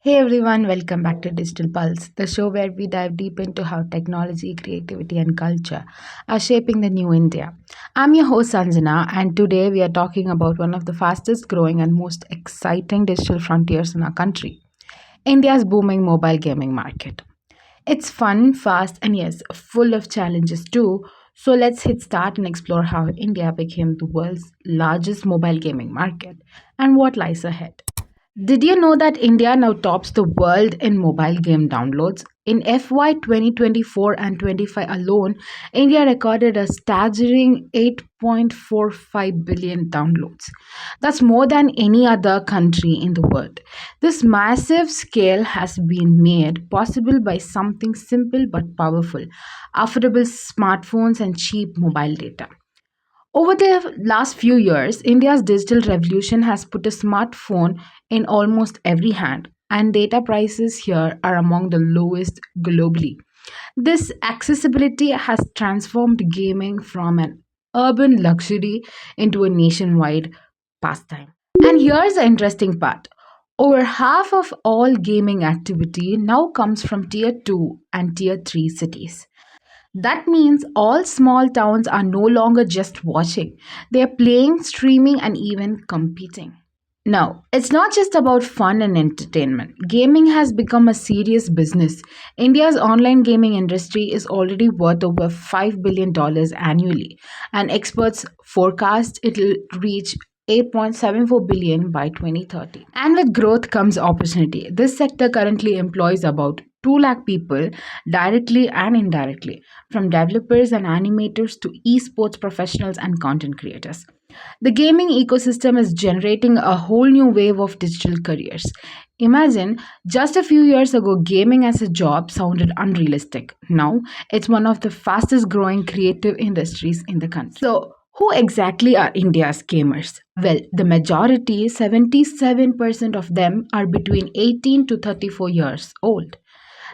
Hey everyone, welcome back to Digital Pulse, the show where we dive deep into how technology, creativity, and culture are shaping the new India. I'm your host Sanjana, and today we are talking about one of the fastest growing and most exciting digital frontiers in our country, India's booming mobile gaming market. It's fun, fast, and yes, full of challenges too. So let's hit start and explore how India became the world's largest mobile gaming market and what lies ahead. Did you know that India now tops the world in mobile game downloads? In FY 2024 and 25 alone, India recorded a staggering 8.45 billion downloads. That's more than any other country in the world. This massive scale has been made possible by something simple but powerful: affordable smartphones and cheap mobile data. Over the last few years, India's digital revolution has put a smartphone in almost every hand, and data prices here are among the lowest globally. This accessibility has transformed gaming from an urban luxury into a nationwide pastime. And here's the interesting part: over half of all gaming activity now comes from tier 2 and tier 3 cities. That means all small towns are no longer just watching, they are playing, streaming, and even competing. Now, it's not just about fun and entertainment. Gaming has become a serious business. India's online gaming industry is already worth over $5 billion annually, and experts forecast it'll reach 8.74 billion by 2030. And with growth comes opportunity. This sector currently employs about 2 lakh people directly and indirectly, from developers and animators to esports professionals and content creators. The gaming ecosystem is generating a whole new wave of digital careers. Imagine just a few years ago, gaming as a job sounded unrealistic. Now, it's one of the fastest growing creative industries in the country. So, who exactly are India's gamers? Well, the majority, 77% of them, are between 18 to 34 years old.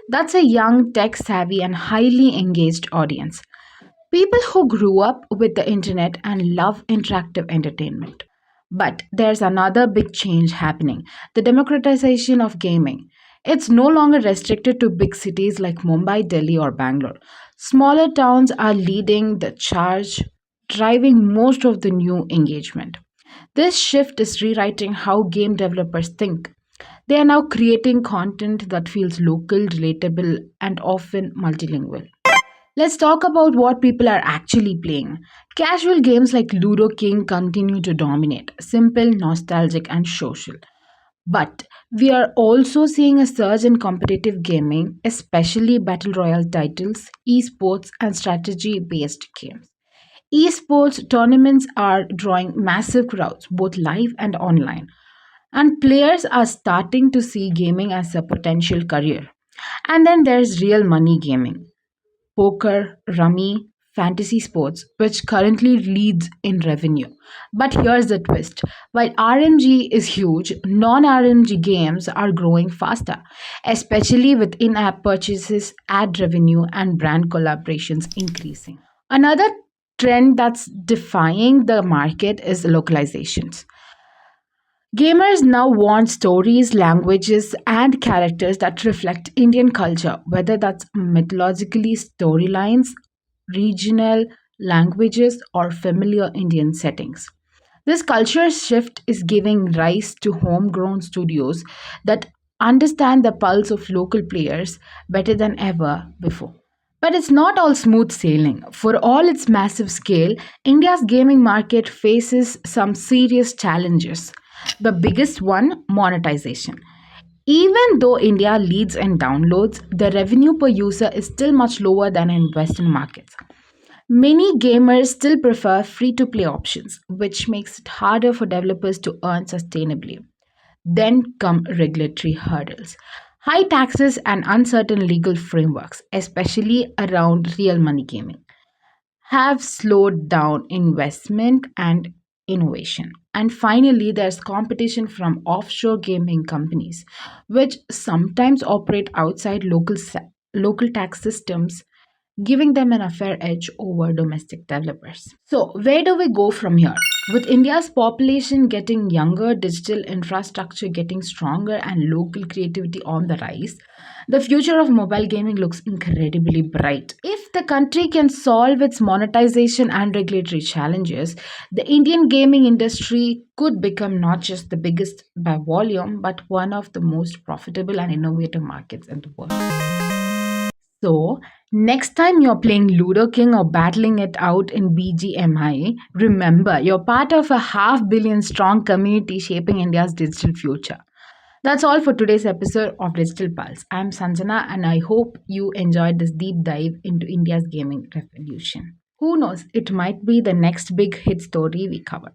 That's a young, tech savvy, and highly engaged audience. People who grew up with the internet and love interactive entertainment. But there's another big change happening: the democratization of gaming. It's no longer restricted to big cities like Mumbai, Delhi, or Bangalore. Smaller towns are leading the charge, driving most of the new engagement. This shift is rewriting how game developers think. They are now creating content that feels local, relatable, and often multilingual. Let's talk about what people are actually playing. Casual games like Ludo King continue to dominate, simple, nostalgic, and social. But we are also seeing a surge in competitive gaming, especially battle royale titles, esports, and strategy based games. Esports tournaments are drawing massive crowds, both live and online, and players are starting to see gaming as a potential career. And then there's real money gaming: poker, rummy, fantasy sports, which currently leads in revenue. But here's the twist: while RMG is huge, non RMG games are growing faster, especially with in app purchases, ad revenue, and brand collaborations increasing. Another trend that's defying the market is localizations. Gamers now want stories, languages, and characters that reflect Indian culture, whether that's mythologically storylines, regional languages, or familiar Indian settings. This culture shift is giving rise to homegrown studios that understand the pulse of local players better than ever before. But it's not all smooth sailing. For all its massive scale, India's gaming market faces some serious challenges. The biggest one: monetization. Even though India leads in downloads, the revenue per user is still much lower than in Western markets. Many gamers still prefer free to play options, which makes it harder for developers to earn sustainably. Then come regulatory hurdles. High taxes and uncertain legal frameworks, especially around real money gaming, have slowed down investment and innovation. And finally, there's competition from offshore gaming companies, which sometimes operate outside local tax systems. giving them an unfair edge over domestic developers. So, where do we go from here? With India's population getting younger, digital infrastructure getting stronger, and local creativity on the rise, the future of mobile gaming looks incredibly bright. If the country can solve its monetization and regulatory challenges, the Indian gaming industry could become not just the biggest by volume, but one of the most profitable and innovative markets in the world. So, next time you're playing Ludo King or battling it out in BGMI, remember you're part of a half billion strong community shaping India's digital future. That's all for today's episode of Digital Pulse. I'm Sanjana and I hope you enjoyed this deep dive into India's gaming revolution. Who knows, it might be the next big hit story we cover.